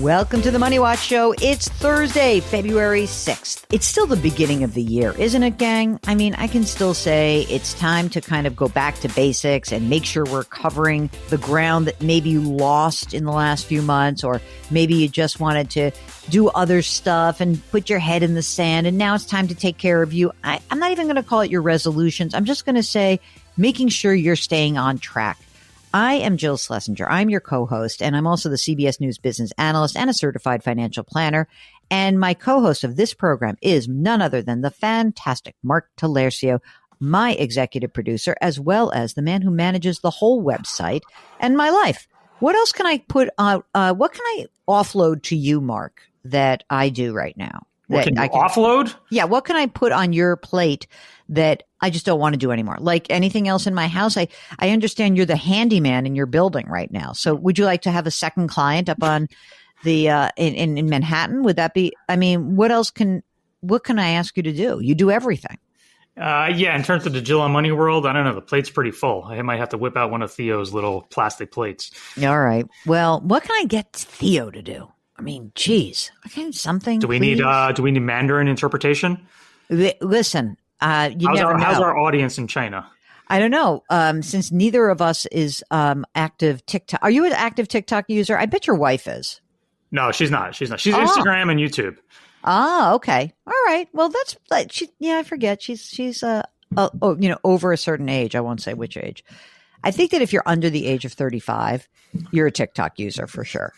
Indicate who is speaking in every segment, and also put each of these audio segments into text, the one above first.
Speaker 1: Welcome to the Money Watch Show. It's Thursday, February 6th. It's still the beginning of the year, isn't it, gang? I mean, I can still say it's time to kind of go back to basics and make sure we're covering the ground that maybe you lost in the last few months, or maybe you just wanted to do other stuff and put your head in the sand, and now it's time to take care of you. I'm not even going to call it your resolutions. I'm just going to say making sure you're staying on track. I am Jill Schlesinger. I'm your co-host, and I'm also the CBS News business analyst and a certified financial planner. And my co-host of this program is none other than the fantastic Mark Talercio, my executive producer, as well as the man who manages the whole website and my life. What else can I put on? What can I offload to you, Mark, that I do right now?
Speaker 2: What can you offload?
Speaker 1: Yeah. What can I put on your plate that I just don't want to do anymore? Like anything else in my house. I understand you're the handyman in your building right now. So would you like to have a second client up on the, in Manhattan? Would that be, I mean, what can I ask you to do? You do everything.
Speaker 2: Yeah. In terms of the Jill on Money world, I don't know. The plate's pretty full. I might have to whip out one of Theo's little plastic plates.
Speaker 1: All right. Well, what can I get Theo to do? I mean, geez, okay, something.
Speaker 2: Do we need Mandarin interpretation?
Speaker 1: Listen, you never know.
Speaker 2: How's our audience in China?
Speaker 1: I don't know. Since neither of us is active TikTok. Are you an active TikTok user? I bet your wife is.
Speaker 2: No, she's not. She's Instagram and YouTube.
Speaker 1: Ah, okay. All right. Well, that's like I forget. She's over a certain age. I won't say which age. I think that if you're under the age of 35, you're a TikTok user for sure.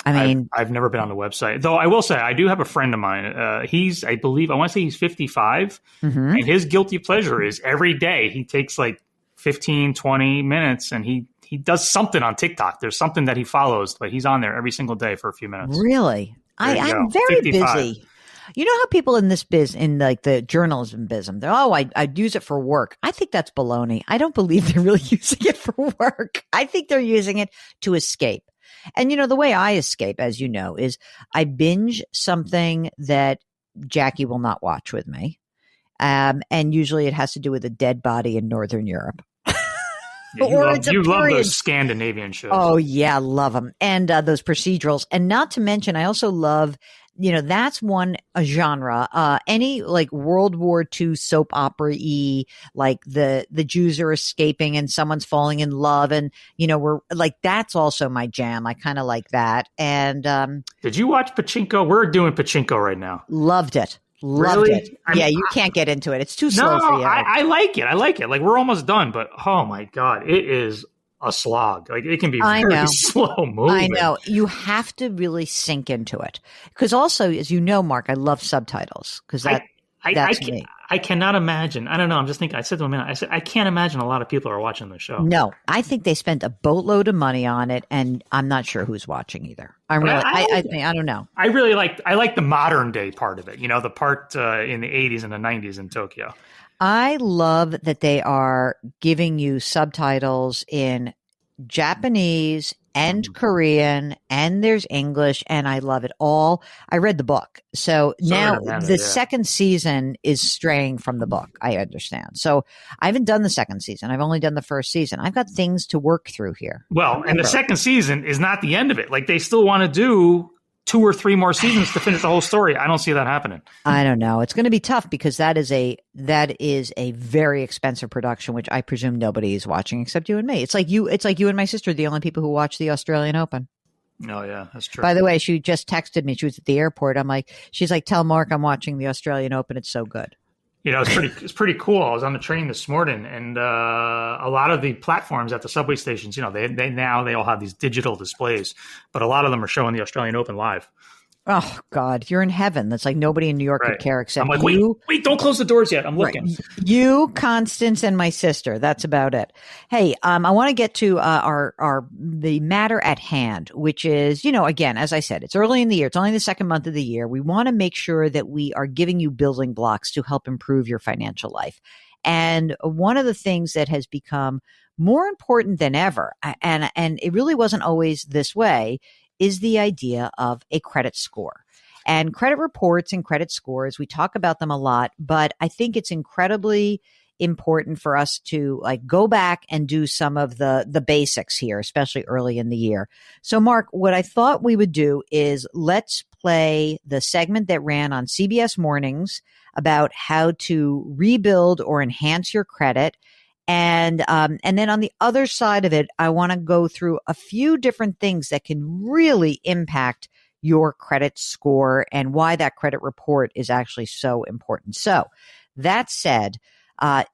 Speaker 1: I mean,
Speaker 2: I've never been on the website, though. I will say I do have a friend of mine. I want to say he's 55, and his guilty pleasure is every day he takes like 15, 20 minutes and he does something on TikTok. There's something that he follows, but he's on there every single day for a few minutes.
Speaker 1: Really? I'm very 55. Busy. You know how people in this in like the journalism business, I'd use it for work. I think that's baloney. I don't believe they're really using it for work. I think they're using it to escape. And, the way I escape, as you know, is I binge something that Jackie will not watch with me. And usually it has to do with a dead body in Northern Europe.
Speaker 2: Yeah, you love those Scandinavian shows.
Speaker 1: Oh, yeah, love them. And those procedurals. And not to mention, I also love, that's one genre. Any like World War II soap opera-y, like the Jews are escaping and someone's falling in love. And, we're like, that's also my jam. I kind of like that. And
Speaker 2: did you watch Pachinko? We're doing Pachinko right now.
Speaker 1: Loved it. Loved it. You can't get into it. It's too slow for you.
Speaker 2: I like it. Like we're almost done, but oh my God, it is a slog. Like it can be very slow moving.
Speaker 1: I know. You have to really sink into it. Because also, as you know, Mark, I love subtitles because that's me.
Speaker 2: I cannot imagine. I don't know. I'm just thinking, I said to him, I can't imagine a lot of people are watching the show.
Speaker 1: No, I think they spent a boatload of money on it, and I'm not sure who's watching either. I don't know.
Speaker 2: I like the modern day part of it. The part in the 80s and the 90s in Tokyo.
Speaker 1: I love that they are giving you subtitles in Japanese and Korean, and there's English, and I love it all. I read the book. So now the second season is straying from the book, I understand. So I haven't done the second season. I've only done the first season. I've got things to work through here.
Speaker 2: Well, and the second season is not the end of it. Like they still want to do 2 or 3 more seasons to finish the whole story. I don't see that happening.
Speaker 1: I don't know. It's going to be tough because that is a very expensive production, which I presume nobody is watching except you and me. It's like you and my sister, the only people who watch the Australian Open.
Speaker 2: Oh yeah, that's true.
Speaker 1: By the way, she just texted me. She was at the airport. She's like, tell Mark I'm watching the Australian Open. It's so good.
Speaker 2: It's pretty cool. I was on the train this morning, and a lot of the platforms at the subway stations, they all have these digital displays, but a lot of them are showing the Australian Open live.
Speaker 1: Oh God, you're in heaven. That's like nobody in New York could care except
Speaker 2: I'm like,
Speaker 1: you.
Speaker 2: Wait, don't close the doors yet. I'm looking.
Speaker 1: Right. You, Constance, and my sister. That's about it. Hey, I want to get to the matter at hand, which is, again, as I said, it's early in the year. It's only the second month of the year. We want to make sure that we are giving you building blocks to help improve your financial life. And one of the things that has become more important than ever, and it really wasn't always this way, is the idea of a credit score. And credit reports and credit scores, we talk about them a lot, but I think it's incredibly important for us to like go back and do some of the basics here, especially early in the year. So Mark, what I thought we would do is let's play the segment that ran on CBS Mornings about how to rebuild or enhance your credit. And then on the other side of it, I want to go through a few different things that can really impact your credit score and why that credit report is actually so important. So that said,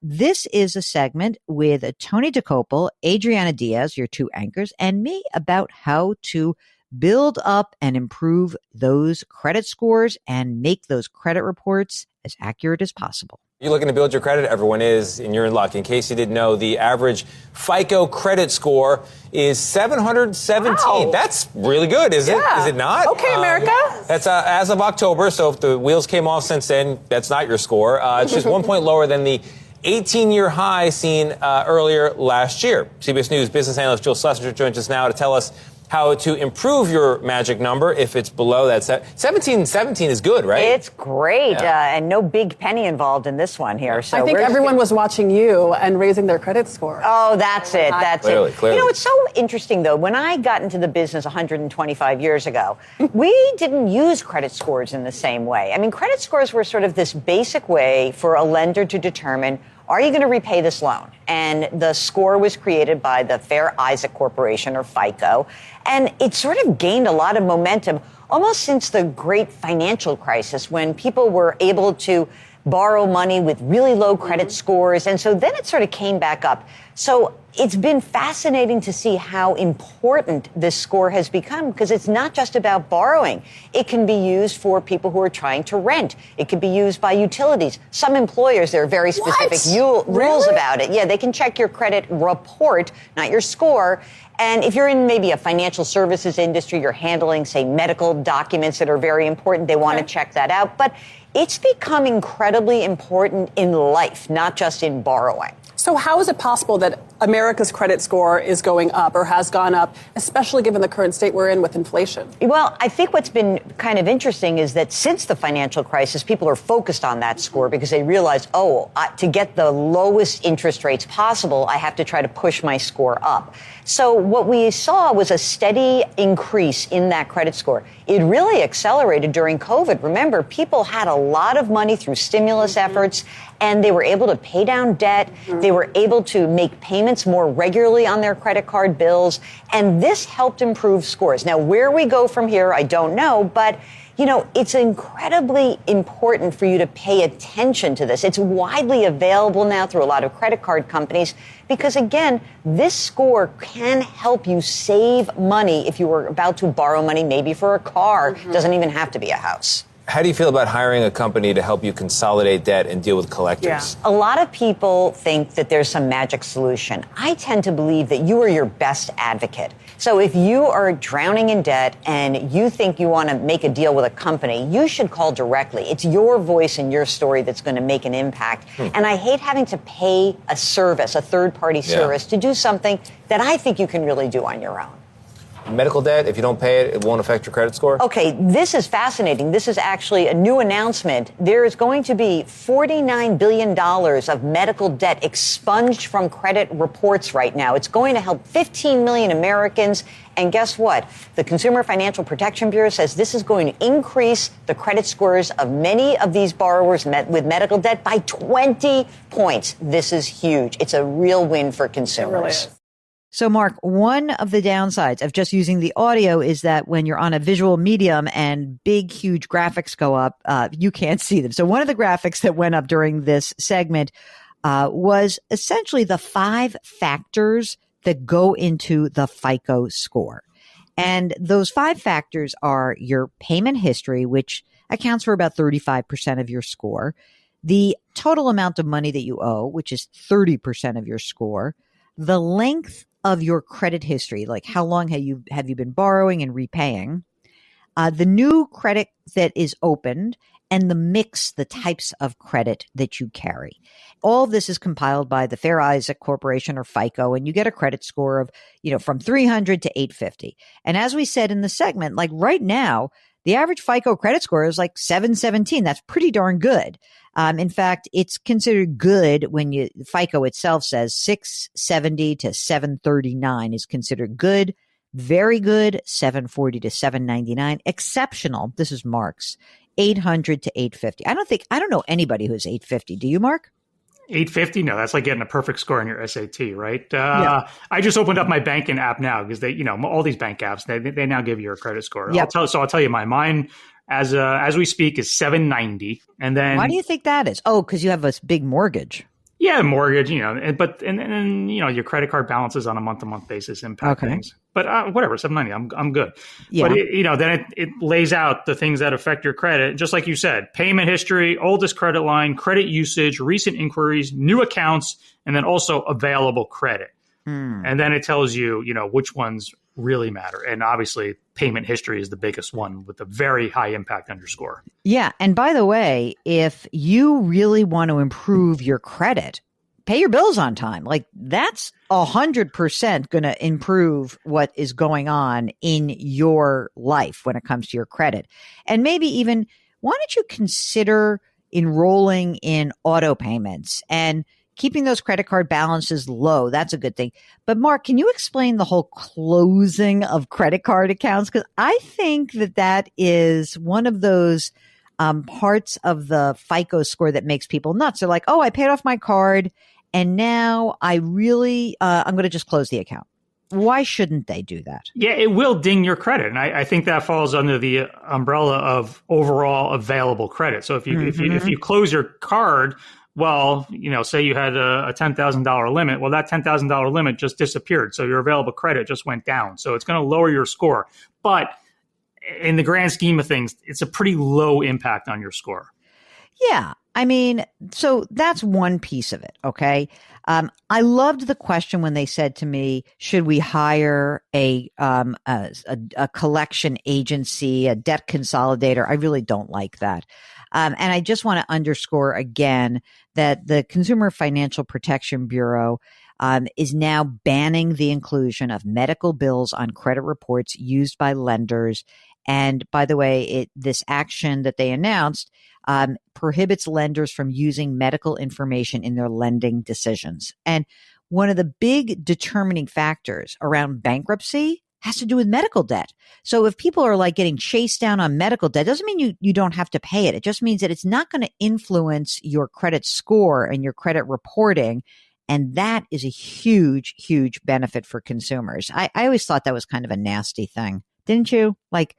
Speaker 1: this is a segment with Tony DeCopel, Adriana Diaz, your two anchors, and me about how to build up and improve those credit scores and make those credit reports as accurate as possible.
Speaker 3: You're looking to build your credit, everyone is, and you're in luck. In case you didn't know, the average FICO credit score is 717. Wow. That's really good, is it? Is it not?
Speaker 4: Okay, America.
Speaker 3: That's as of October, so if the wheels came off since then, that's not your score. It's just 1 point lower than the 18-year high seen earlier last year. CBS News business analyst Jill Schlesinger joins us now to tell us how to improve your magic number if it's below that. 1717 is good, right?
Speaker 5: It's great, and no big penny involved in this one here. So
Speaker 4: I think everyone was watching you and raising their credit score.
Speaker 5: Oh, that's it. That's
Speaker 3: Clearly.
Speaker 5: You know, it's so interesting, though. When I got into the business 125 years ago, we didn't use credit scores in the same way. I mean, credit scores were sort of this basic way for a lender to determine, are you going to repay this loan? And the score was created by the Fair Isaac Corporation, or FICO. And it sort of gained a lot of momentum almost since the great financial crisis, when people were able to borrow money with really low credit scores. And so then it sort of came back up. So it's been fascinating to see how important this score has become, because it's not just about borrowing. It can be used for people who are trying to rent. It can be used by utilities. Some employers, there are very specific rules about it. Yeah, they can check your credit report, not your score. And if you're in maybe a financial services industry, you're handling, say, medical documents that are very important, they want to check that out. But it's become incredibly important in life, not just in borrowing.
Speaker 4: So how is it possible that America's credit score is going up or has gone up, especially given the current state we're in with inflation?
Speaker 5: Well, I think what's been kind of interesting is that since the financial crisis, people are focused on that score because they realize, to get the lowest interest rates possible, I have to try to push my score up. So what we saw was a steady increase in that credit score. It really accelerated during COVID. Remember, people had a lot of money through stimulus efforts, and they were able to pay down debt. They were able to make payments more regularly on their credit card bills, and this helped improve scores. Now, where we go from here, I don't know, but you know, it's incredibly important for you to pay attention to this. It's widely available now through a lot of credit card companies because, again, this score can help you save money if you were about to borrow money, maybe for a car. Doesn't even have to be a house.
Speaker 3: How do you feel about hiring a company to help you consolidate debt and deal with collectors?
Speaker 5: A lot of people think that there's some magic solution. I tend to believe that you are your best advocate. So if you are drowning in debt and you think you want to make a deal with a company, you should call directly. It's your voice and your story that's going to make an impact. And I hate having to pay a service, a third-party service, to do something that I think you can really do on your own.
Speaker 3: Medical debt, if you don't pay it, it won't affect your credit score?
Speaker 5: Okay, this is fascinating. This is actually a new announcement. There is going to be $49 billion of medical debt expunged from credit reports right now. It's going to help 15 million Americans. And guess what? The Consumer Financial Protection Bureau says this is going to increase the credit scores of many of these borrowers with medical debt by 20 points. This is huge. It's a real win for consumers.
Speaker 4: It really is.
Speaker 1: So, Mark, one of the downsides of just using the audio is that when you're on a visual medium and big, huge graphics go up, you can't see them. So one of the graphics that went up during this segment was essentially the 5 factors that go into the FICO score. And those 5 factors are your payment history, which accounts for about 35% of your score, the total amount of money that you owe, which is 30% of your score, the length of your credit history, like how long have you been borrowing and repaying, the new credit that is opened, and the types of credit that you carry. All of this is compiled by the Fair Isaac Corporation, or FICO, and you get a credit score of, from 300 to 850. And as we said in the segment, like right now, The average FICO credit score is like 717. That's pretty darn good. In fact, it's considered good when FICO itself says 670 to 739 is considered good. Very good, 740 to 799. Exceptional, this is Mark's, 800 to 850. I don't know anybody who's 850. Do you, Mark?
Speaker 2: 850? No, that's like getting a perfect score on your SAT, right?
Speaker 1: Yeah.
Speaker 2: I just opened up my banking app now because they, all these bank apps, they now give you a credit score.
Speaker 1: Yep.
Speaker 2: I'll tell you mine as we speak is 790. And then
Speaker 1: why do you think that is? Oh, because you have a big mortgage.
Speaker 2: Yeah, mortgage, but your credit card balances on a month-to-month basis impact things. But whatever, 790, I'm good.
Speaker 1: Yeah.
Speaker 2: But then it lays out the things that affect your credit, just like you said: payment history, oldest credit line, credit usage, recent inquiries, new accounts, and then also available credit. And then it tells you, which ones really matter. And obviously, payment history is the biggest one with a very high impact on your score.
Speaker 1: Yeah. And by the way, if you really want to improve your credit, pay your bills on time. Like that's 100% going to improve what is going on in your life when it comes to your credit. And maybe even, why don't you consider enrolling in auto payments and keeping those credit card balances low? That's a good thing. But Mark, can you explain the whole closing of credit card accounts? Because I think that is one of those parts of the FICO score that makes people nuts. They're like, oh, I paid off my card and now I really, I'm going to just close the account. Why shouldn't they do that? Yeah,
Speaker 2: it will ding your credit. And I think that falls under the umbrella of overall available credit. So if you close your card, well, say you had a $10,000 limit. Well, that $10,000 limit just disappeared. So your available credit just went down. So it's going to lower your score. But in the grand scheme of things, it's a pretty low impact on your score.
Speaker 1: Yeah. I mean, so that's one piece of it. Okay. I loved the question when they said to me, should we hire a collection agency, a debt consolidator? I really don't like that. And I just want to underscore again that the Consumer Financial Protection Bureau is now banning the inclusion of medical bills on credit reports used by lenders. And by the way, this action that they announced prohibits lenders from using medical information in their lending decisions. And one of the big determining factors around bankruptcy has to do with medical debt. So if people are like getting chased down on medical debt, doesn't mean you don't have to pay it. It just means that it's not going to influence your credit score and your credit reporting. And that is a huge, huge benefit for consumers. I always thought that was kind of a nasty thing. Didn't you? Like,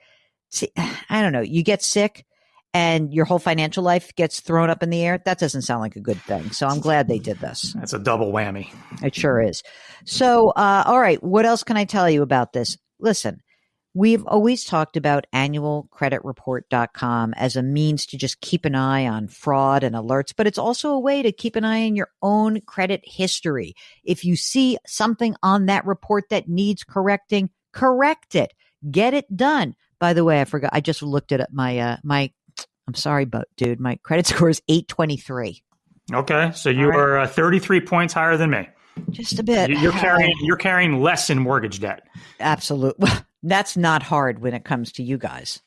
Speaker 1: see, I don't know, you get sick and your whole financial life gets thrown up in the air. That doesn't sound like a good thing. So I'm glad they did this.
Speaker 2: That's a double whammy.
Speaker 1: It sure is. So, all right, what else can I tell you about this? Listen, we've always talked about annualcreditreport.com as a means to just keep an eye on fraud and alerts, but it's also a way to keep an eye on your own credit history. If you see something on that report that needs correcting, correct it. Get it done. By the way, I forgot. I just looked at my I'm sorry, but dude, my credit score is 823.
Speaker 2: Okay, so you are 33 points higher than me.
Speaker 1: Just a bit.
Speaker 2: You're carrying less in mortgage debt.
Speaker 1: Absolutely. Well, that's not hard when it comes to you guys.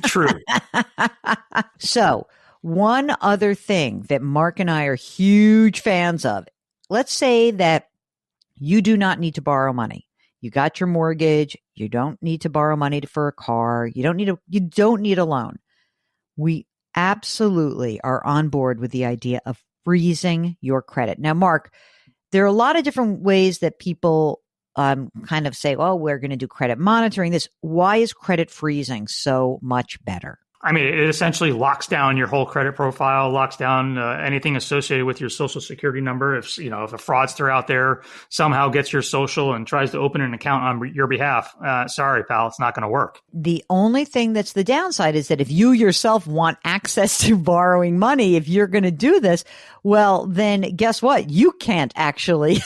Speaker 2: True.
Speaker 1: So, one other thing that Mark and I are huge fans of. Let's say that you do not need to borrow money. You got your mortgage. You don't need to borrow money for a car. You don't need a loan. We absolutely are on board with the idea of freezing your credit. Now, Mark, there are a lot of different ways that people kind of say, oh, we're going to do credit monitoring. Why is credit freezing so much better?
Speaker 2: I mean, it essentially locks down your whole credit profile, locks down anything associated with your social security number. If a fraudster out there somehow gets your social and tries to open an account on your behalf, sorry, pal, it's not going to work.
Speaker 1: The only thing that's the downside is that if you yourself want access to borrowing money, if you're going to do this, well, then guess what? You can't actually.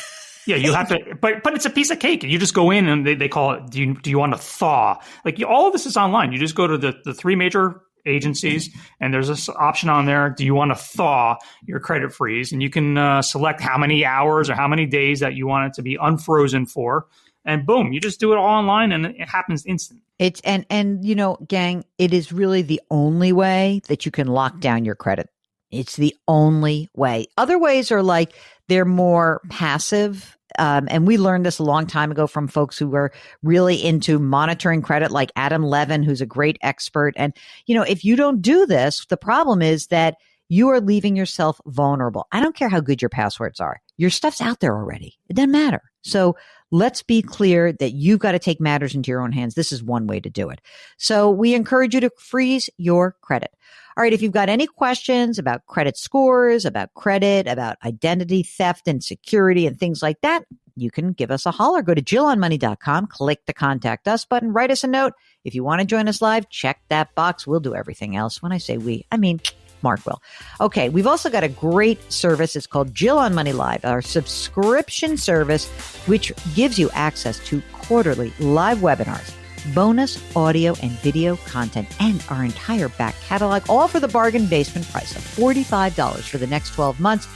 Speaker 2: Yeah, you have to, but it's a piece of cake. You just go in and they call it, do you want to thaw? Like all of this is online. You just go to the three major agencies and there's this option on there. Do you want to thaw your credit freeze? And you can select how many hours or how many days that you want it to be unfrozen for. and boom, you just do it all online and it happens instant.
Speaker 1: It's and you know, gang, it is really the only way that you can lock down your credit. It's the only way. Other ways are like they're more passive. And we learned this a long time ago from folks who were really into monitoring credit, like Adam Levin, who's a great expert. And, you know, if you don't do this, the problem is that you are leaving yourself vulnerable. I don't care how good your passwords are. Your stuff's out there already. It doesn't matter. So let's be clear that you've got to take matters into your own hands. This is one way to do it. So we encourage you to freeze your credit. All right. If you've got any questions about credit scores, about credit, about identity theft and security and things like that, you can give us a holler. Go to JillOnMoney.com, click the contact us button, write us a note. If you want to join us live, check that box. We'll do everything else. When I say we, I mean Mark will. Okay, we've also got a great service. It's called Jill on Money Live, our subscription service, which gives you access to quarterly live webinars, bonus audio and video content, and our entire back catalog, all for the bargain basement price of $45 for the next 12 months.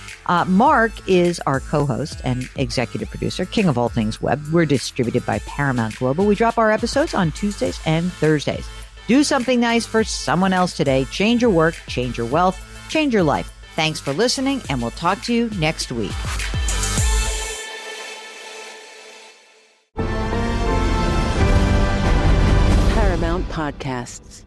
Speaker 1: Mark is our co-host and executive producer, king of all things web. We're distributed by Paramount Global. We drop our episodes on Tuesdays and Thursdays. Do something nice for someone else today. Change your work, change your wealth, change your life. Thanks for listening, and we'll talk to you next week.
Speaker 6: Paramount Podcasts.